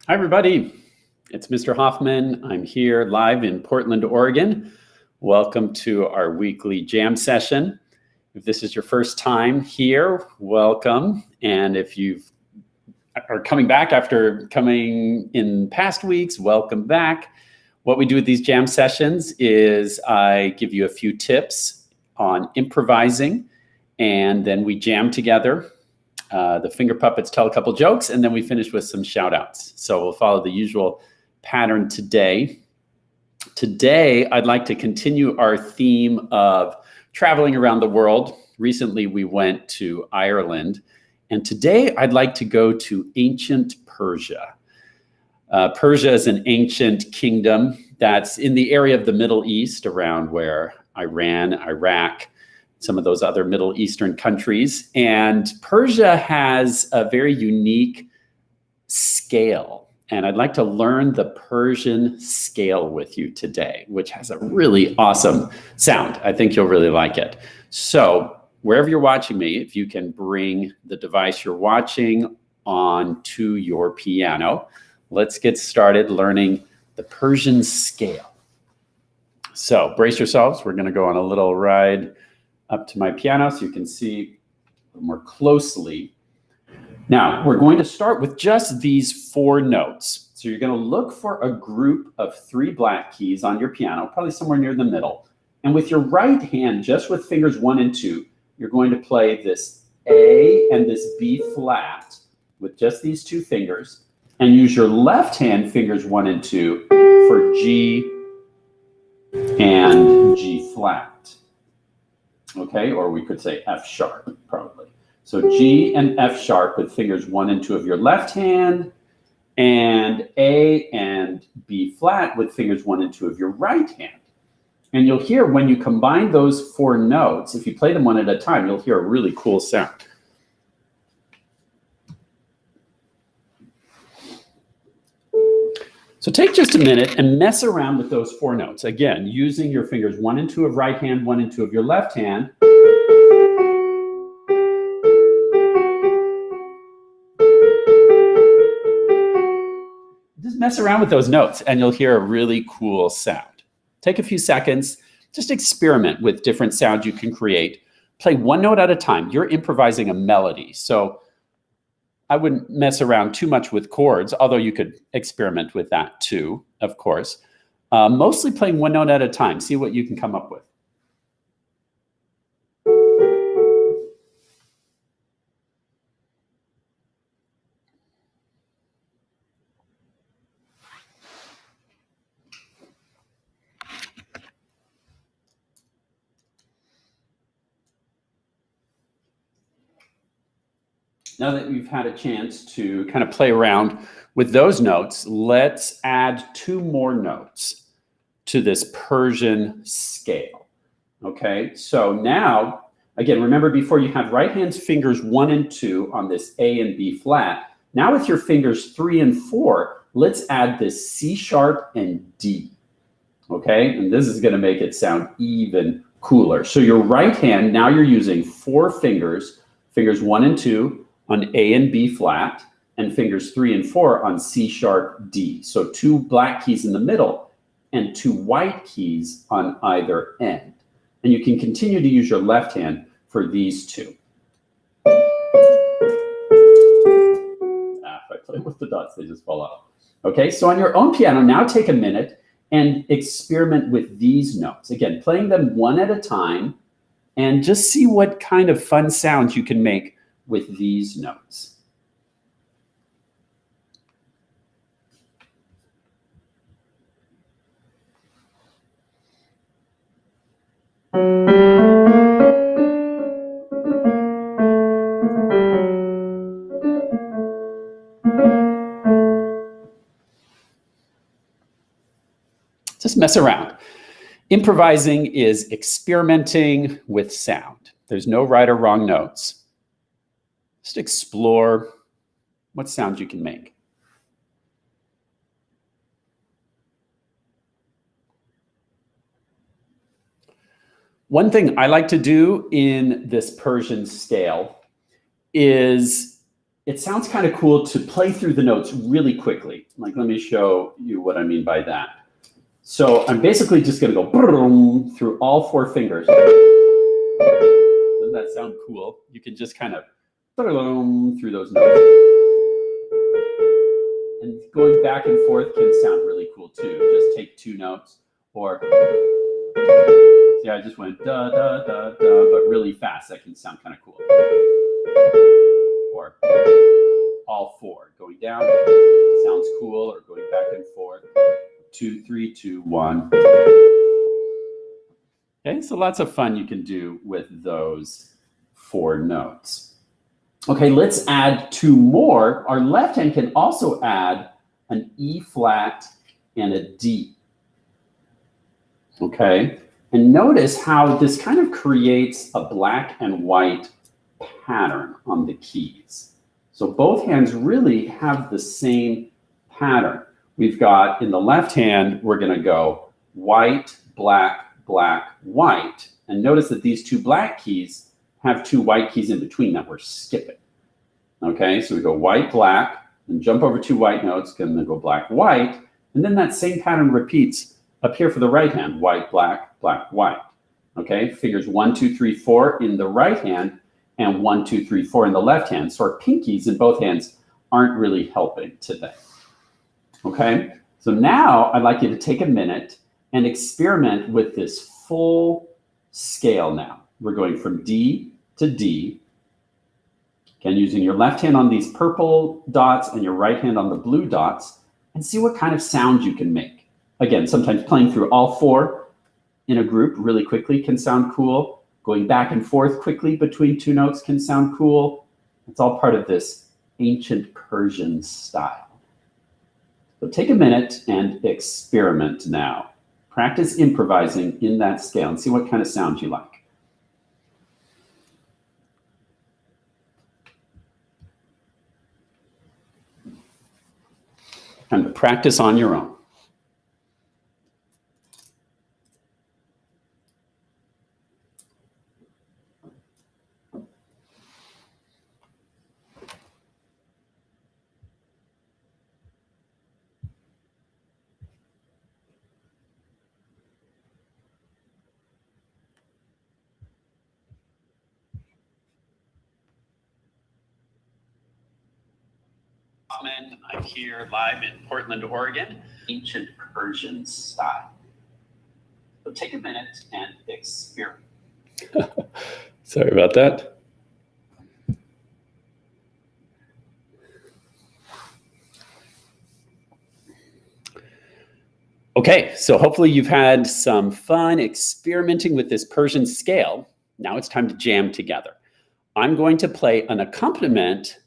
Hi, everybody. It's Mr. Hoffman. I'm here live in Portland, Oregon. Welcome to our weekly jam session. If this is your first time here, welcome. And if you are coming back after coming in past weeks, welcome back. What we do with these jam sessions is I give you a few tips on improvising, and then we jam together. The finger puppets tell a couple jokes, and then we finish with some shout outs. So we'll follow the usual pattern today. Today, I'd like to continue our theme of traveling around the world. Recently, we went to Ireland, and today I'd like to go to ancient Persia. Persia is an ancient kingdom that's in the area of the Middle East, around where Iran, Iraq, some of those other Middle Eastern countries. And Persia has a very unique scale. And I'd like to learn the Persian scale with you today, which has a really awesome sound. I think you'll really like it. So wherever you're watching me, if you can bring the device you're watching onto your piano, let's get started learning the Persian scale. So brace yourselves. We're going to go on a little ride up to my piano so you can see more closely. Now, we're going to start with just these 4 notes. So you're going to look for a group of 3 black keys on your piano, probably somewhere near the middle. And with your right hand, just with fingers 1 and 2, you're going to play this A and this B flat with just these 2 fingers, and use your left hand fingers 1 and 2 for G and G flat. Okay, or we could say F sharp, probably. So G and F sharp with fingers 1 and 2 of your left hand, and A and B flat with fingers 1 and 2 of your right hand. And you'll hear when you combine those 4 notes, if you play them one at a time, you'll hear a really cool sound. So take just a minute and mess around with those 4 notes. Again, using your fingers 1 and 2 of right hand, 1 and 2 of your left hand. Just mess around with those notes and you'll hear a really cool sound. Take a few seconds, just experiment with different sounds you can create. Play 1 note at a time. You're improvising a melody. So I wouldn't mess around too much with chords, although you could experiment with that too, of course. Mostly playing 1 note at a time. See what you can come up with. Now that you've had a chance to kind of play around with those notes, let's add 2 more notes to this Persian scale. Okay, so now, again, remember before you have right hand's fingers 1 and 2 on this A and B flat. Now with your fingers 3 and 4, let's add this C sharp and D. Okay, and this is going to make it sound even cooler. So your right hand, now you're using 4 fingers, fingers 1 and 2, on A and B flat, and fingers 3 and 4 on C sharp D. So 2 black keys in the middle and 2 white keys on either end. And you can continue to use your left hand for these 2. If I play with the dots, they just fall out. Okay, so on your own piano, now take a minute and experiment with these notes. Again, playing them 1 at a time, and just see what kind of fun sounds you can make with these notes. Just mess around. Improvising is experimenting with sound. There's no right or wrong notes. Just explore what sounds you can make. One thing I like to do in this Persian scale is it sounds kind of cool to play through the notes really quickly. Like, let me show you what I mean by that. So I'm basically just going to go through all 4 fingers. Doesn't that sound cool? You can just kind of through those notes. And going back and forth can sound really cool too. Just take 2 notes, or see, I just went da da da da, but really fast. That can sound kind of cool. Or all 4 going down sounds cool, or going back and forth. 2, 3, 2, 1. Okay, so lots of fun you can do with those 4 notes. Okay, let's add 2 more. Our left hand can also add an E flat and a D. Okay, and notice how this kind of creates a black and white pattern on the keys. So both hands really have the same pattern. We've got, in the left hand, we're going to go white, black, black, white. And notice that these 2 black keys have 2 white keys in between that we're skipping. Okay, so we go white, black, and jump over 2 white notes, and then go black, white. And then that same pattern repeats up here for the right hand, white, black, black, white. Okay, fingers 1, 2, 3, 4 in the right hand, and 1, 2, 3, 4 in the left hand. So our pinkies in both hands aren't really helping today. Okay, so now I'd like you to take a minute and experiment with this full scale now. We're going from D to D. Again, using your left hand on these purple dots and your right hand on the blue dots, and see what kind of sound you can make. Again, sometimes playing through all 4 in a group really quickly can sound cool. Going back and forth quickly between 2 notes can sound cool. It's all part of this ancient Persian style. So take a minute and experiment now. Practice improvising in that scale and see what kind of sound you like. And practice on your own. Hoffman, I'm here live in Portland, Oregon, ancient Persian style. So take a minute and experiment. Sorry about that. Okay, so hopefully you've had some fun experimenting with this Persian scale. Now it's time to jam together. I'm going to play an accompaniment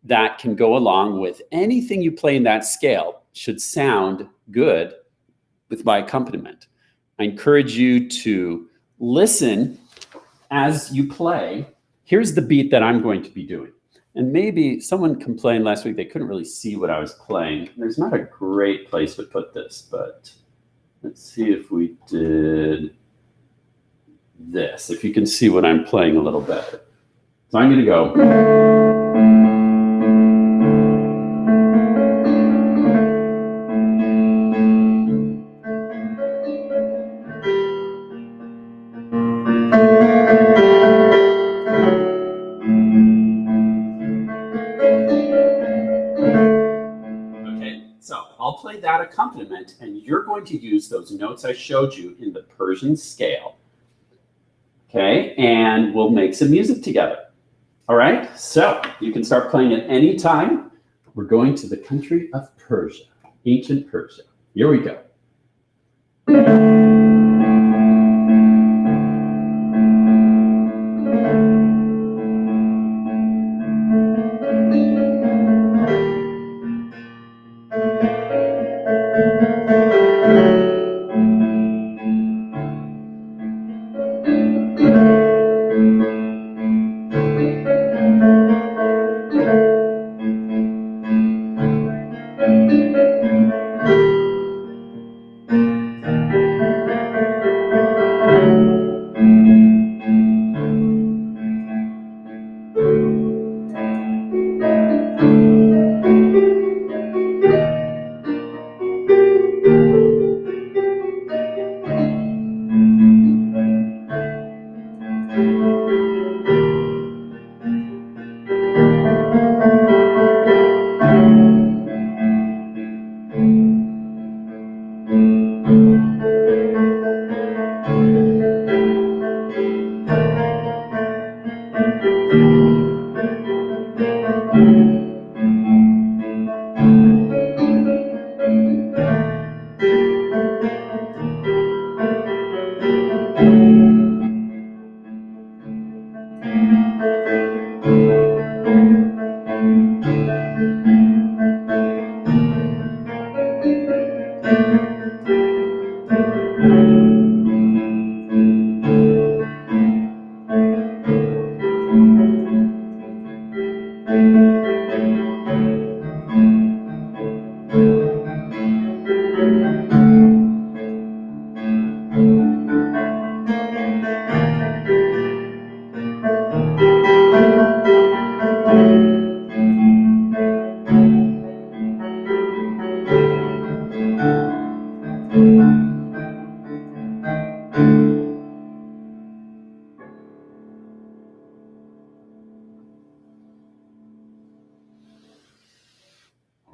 that can go along with anything you play in that scale. Should sound good with my accompaniment. I encourage you to listen as you play. Here's the beat that I'm going to be doing. And maybe someone complained last week they couldn't really see what I was playing. There's not a great place to put this, but let's see if we did this, if you can see what I'm playing a little better. So I'm going to go. I'll play that accompaniment, and you're going to use those notes I showed you in the Persian scale. Okay, and we'll make some music together. All right, so you can start playing at any time. We're going to the country of Persia, ancient Persia. Here we go.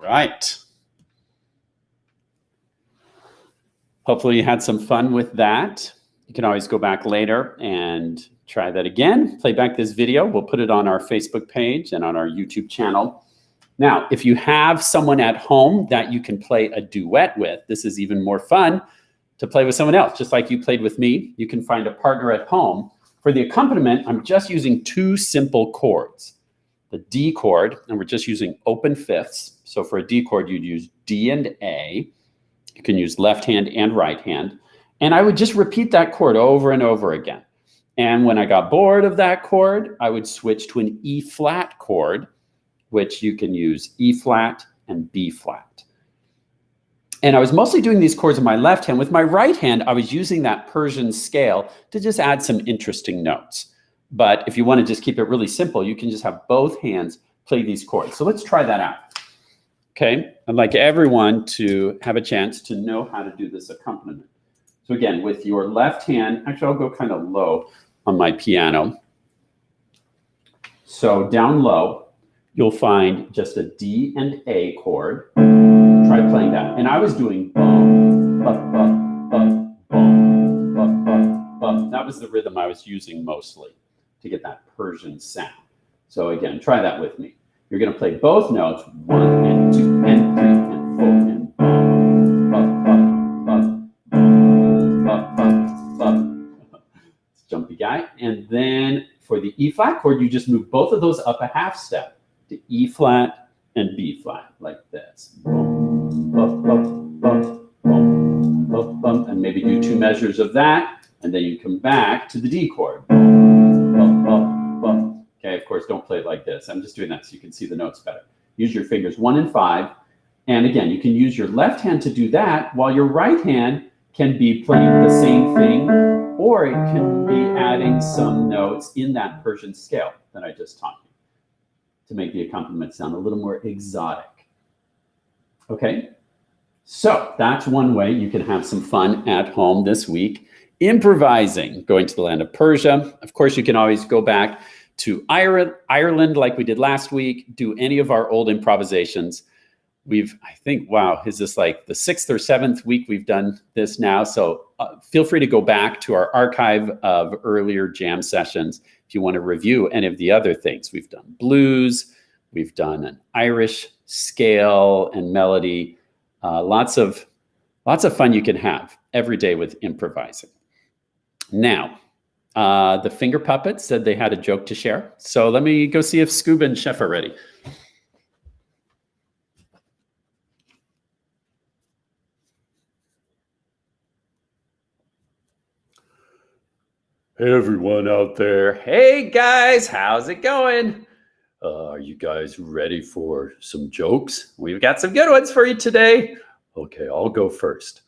right. Hopefully you had some fun with that. You can always go back later and try that again. Play back this video. We'll put it on our Facebook page and on our YouTube channel. Now, if you have someone at home that you can play a duet with, this is even more fun to play with someone else. Just like you played with me, you can find a partner at home. For the accompaniment, I'm just using two simple chords. The D chord, and we're just using open fifths. So for a D chord, you'd use D and A. You can use left hand and right hand. And I would just repeat that chord over and over again. And when I got bored of that chord, I would switch to an E flat chord, which you can use E flat and B flat. And I was mostly doing these chords in my left hand. With my right hand, I was using that Persian scale to just add some interesting notes. But if you want to just keep it really simple, you can just have both hands play these chords. So let's try that out. Okay, I'd like everyone to have a chance to know how to do this accompaniment. So again, with your left hand, actually I'll go kind of low on my piano. So down low, you'll find just a D and A chord. Try playing that. And I was doing bum, bum, bum, bum, bum, bum, bum, bum. That was the rhythm I was using mostly to get that Persian sound. So again, try that with me. You're going to play both notes, 1 and 2 and 3 and 4 and bum, bum, bum, bum, bum, bum, bum. Jumpy guy. And then for the E flat chord, you just move both of those up a half step to E flat and B flat, like this. Bum, bum, bum, bum, bum, bum, bum. And maybe do 2 measures of that, and then you come back to the D chord. Bum, bum, bum, bum. Okay, of course, don't play it like this. I'm just doing that so you can see the notes better. Use your fingers 1 and 5. And again, you can use your left hand to do that, while your right hand can be playing the same thing, or it can be adding some notes in that Persian scale that I just taught you to make the accompaniment sound a little more exotic. Okay, so that's one way you can have some fun at home this week. Improvising, going to the land of Persia. Of course, you can always go back to Ireland like we did last week, do any of our old improvisations. I think, wow, is this like the 6th or 7th week we've done this now? So feel free to go back to our archive of earlier jam sessions if you want to review any of the other things. We've done blues, we've done an Irish scale and melody. Lots of fun you can have every day with improvising. Now, the Finger Puppets said they had a joke to share. So let me go see if Scuba and Chef are ready. Hey, everyone out there. Hey, guys, how's it going? Are you guys ready for some jokes? We've got some good ones for you today. Okay, I'll go first.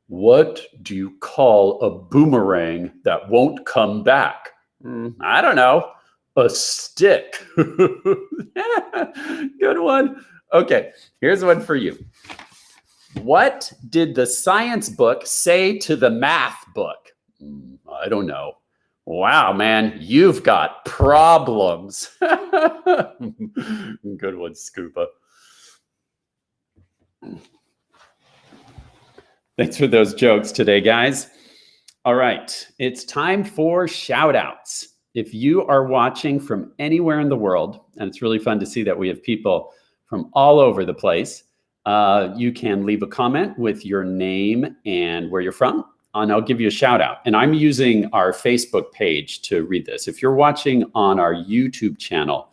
What do you call a boomerang that won't come back? I don't know. A stick. Good one. Okay, here's one for you. What did the science book say to the math book? I don't know. Wow, man, you've got problems. Good one, Scuba. Thanks for those jokes today, guys. All right, it's time for shout outs. If you are watching from anywhere in the world, and it's really fun to see that we have people from all over the place, you can leave a comment with your name and where you're from, and I'll give you a shout out. And I'm using our Facebook page to read this. If you're watching on our YouTube channel,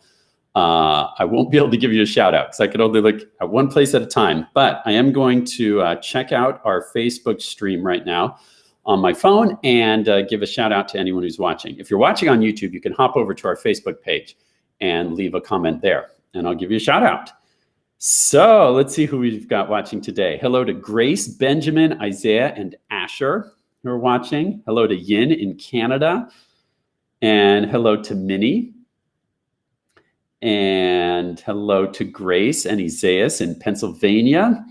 I won't be able to give you a shout out because I can only look at one place at a time, but I am going to check out our Facebook stream right now on my phone and give a shout out to anyone who's watching. If you're watching on YouTube, you can hop over to our Facebook page and leave a comment there, and I'll give you a shout out. So let's see who we've got watching today. Hello to Grace, Benjamin, Isaiah, and Asher who are watching. Hello to Yin in Canada, and hello to Minnie. And hello to Grace and Isaias in Pennsylvania.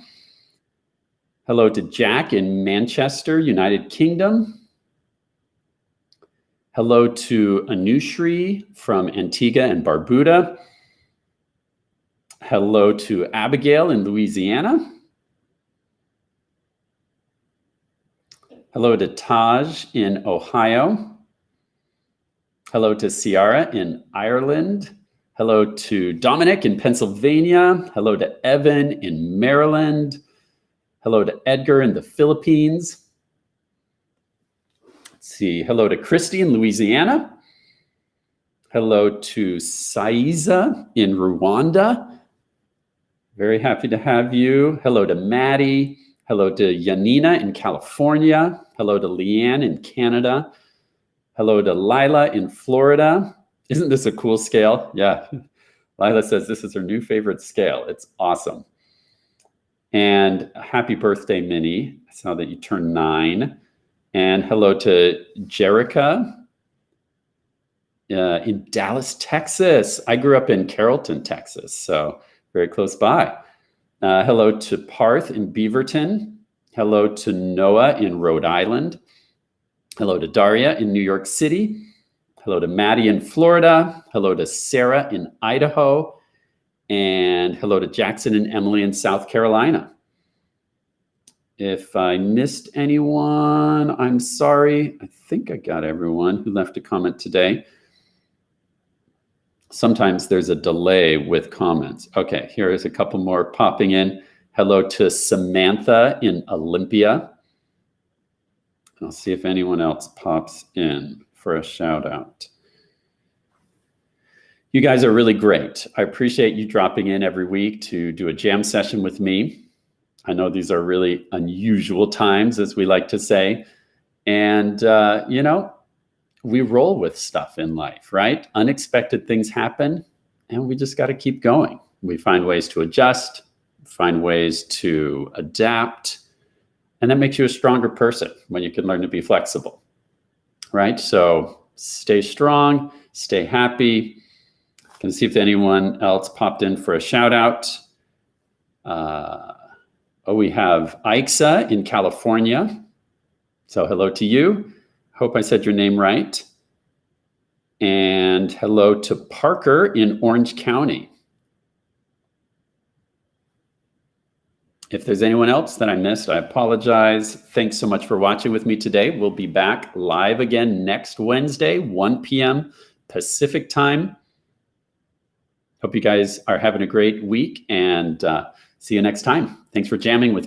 Hello to Jack in Manchester, United Kingdom. Hello to Anushri from Antigua and Barbuda. Hello to Abigail in Louisiana. Hello to Taj in Ohio. Hello to Ciara in Ireland. Hello to Dominic in Pennsylvania. Hello to Evan in Maryland. Hello to Edgar in the Philippines. Let's see. Hello to Christy in Louisiana. Hello to Saiza in Rwanda. Very happy to have you. Hello to Maddie. Hello to Yanina in California. Hello to Leanne in Canada. Hello to Lila in Florida. Isn't this a cool scale? Yeah. Lila says this is her new favorite scale. It's awesome. And happy birthday, Minnie. I saw that you turned 9. And hello to Jerica in Dallas, Texas. I grew up in Carrollton, Texas, so very close by. Hello to Parth in Beaverton. Hello to Noah in Rhode Island. Hello to Daria in New York City. Hello to Maddie in Florida. Hello to Sarah in Idaho. And hello to Jackson and Emily in South Carolina. If I missed anyone, I'm sorry. I think I got everyone who left a comment today. Sometimes there's a delay with comments. Okay, here is a couple more popping in. Hello to Samantha in Olympia. I'll see if anyone else pops in for a shout out. You guys are really great. I appreciate you dropping in every week to do a jam session with me. I know these are really unusual times, as we like to say. And, you know, we roll with stuff in life, right? Unexpected things happen, and we just got to keep going. We find ways to adjust, find ways to adapt, and that makes you a stronger person when you can learn to be flexible, right? So stay strong, stay happy. Can see if anyone else popped in for a shout out. We have Aixa in California. So hello to you. Hope I said your name right. And hello to Parker in Orange County. If there's anyone else that I missed, I apologize. Thanks so much for watching with me today. We'll be back live again next Wednesday, 1 p.m. Pacific time. Hope you guys are having a great week, and see you next time. Thanks for jamming with me.